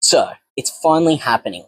So, it's finally happening.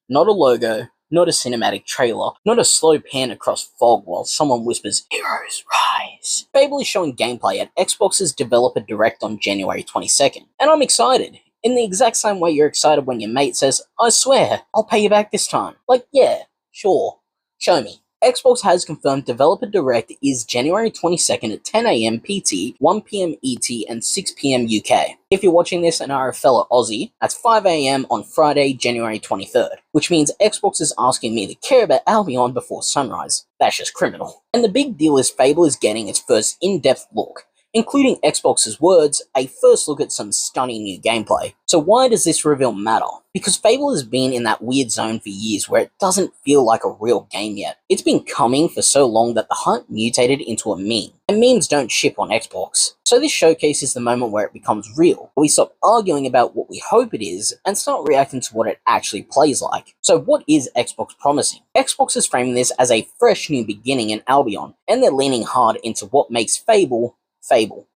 Not a logo, not a cinematic trailer, not a slow pan across fog while someone whispers, "Heroes rise." Fable is showing gameplay at Xbox's Developer Direct on January 22nd, and I'm excited. In the exact same way you're excited when your mate says, "I swear, I'll pay you back this time." Like, yeah, sure, show me. Xbox has confirmed Developer Direct is January 22nd at 10 AM PT, 1 PM ET, and 6 PM UK. If you're watching this and are a fellow Aussie, that's 5 AM on Friday, January 23rd, which means Xbox is asking me to care about Albion before sunrise. That's just criminal. And the big deal is Fable is getting its first in-depth look, including Xbox's words, a first look at some stunning new gameplay. So why does this reveal matter? Because Fable has been in that weird zone for years where it doesn't feel like a real game yet. It's been coming for so long that the hype mutated into a meme, and memes don't ship on Xbox. So this showcase is the moment where it becomes real. We stop arguing about what we hope it is and start reacting to what it actually plays like. So what is Xbox promising? Xbox is framing this as a fresh new beginning in Albion, and they're leaning hard into what makes Fable.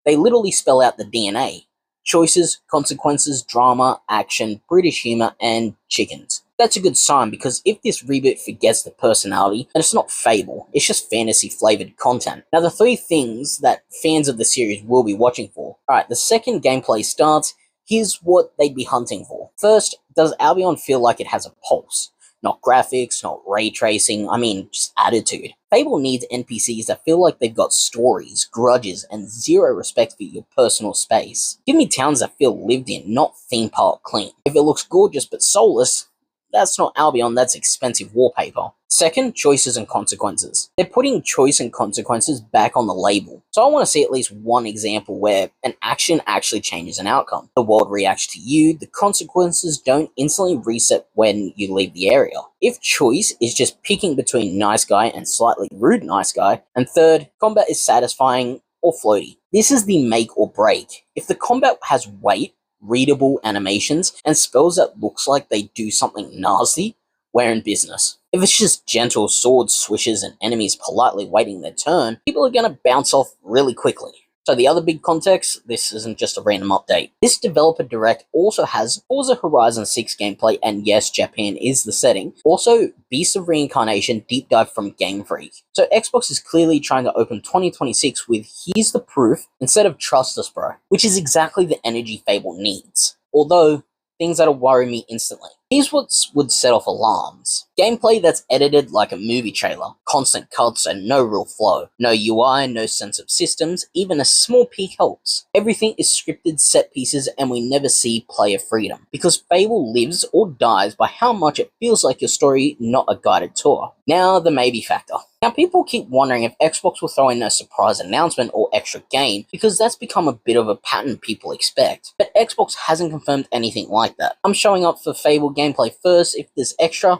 They literally spell out the DNA. Choices, consequences, drama, action, British humor, and chickens. That's a good sign, because if this reboot forgets the personality, then it's not Fable, it's just fantasy-flavored content. Now, the three things that fans of the series will be watching for. Alright, the second gameplay starts. Here's what they'd be hunting for. First, does Albion feel like it has a pulse? Not graphics, not ray tracing, I mean, just attitude. Fable needs NPCs that feel like they've got stories, grudges, and zero respect for your personal space. Give me towns that feel lived in, not theme park clean. If it looks gorgeous but soulless, that's not Albion, that's expensive wallpaper. Second, choices and consequences. They're putting choice and consequences back on the label. So I want to see at least one example where an action actually changes an outcome. The world reacts to you, the consequences don't instantly reset when you leave the area. If choice is just picking between nice guy and slightly rude nice guy. And third, combat is satisfying or floaty. This is the make or break. If the combat has weight, readable animations, and spells that looks like they do something nasty, we're in business. If it's just gentle sword swishes and enemies politely waiting their turn, people are going to bounce off really quickly. So the other big context, this isn't just a random update. This Developer Direct also has Forza Horizon 6 gameplay, and yes, Japan is the setting. Also, Beast of Reincarnation deep dive from Game Freak. So Xbox is clearly trying to open 2026 with "here's the proof" instead of "trust us, bro," which is exactly the energy Fable needs. Although, things that'll worry me instantly. Here's what would set off alarms. Gameplay that's edited like a movie trailer. Constant cuts and no real flow. No UI, no sense of systems, even a small peek helps. Everything is scripted set pieces and we never see player freedom. Because Fable lives or dies by how much it feels like your story, not a guided tour. Now, the maybe factor. Now, people keep wondering if Xbox will throw in a surprise announcement or extra game, because that's become a bit of a pattern people expect. But Xbox hasn't confirmed anything like that. I'm showing up for Fable gameplay first. If there's extra,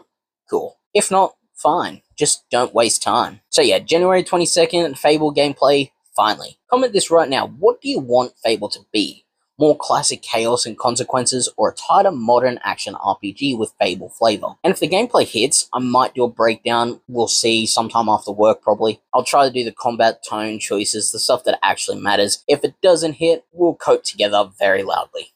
cool. If not, fine. Just don't waste time. So yeah, January 22nd, Fable gameplay, finally. Comment this right now. What do you want Fable to be? More classic chaos and consequences, or a tighter modern action RPG with Fable flavor? And if the gameplay hits, I might do a breakdown. We'll see sometime after work probably. I'll try to do the combat, tone, choices, the stuff that actually matters. If it doesn't hit, we'll cope together very loudly.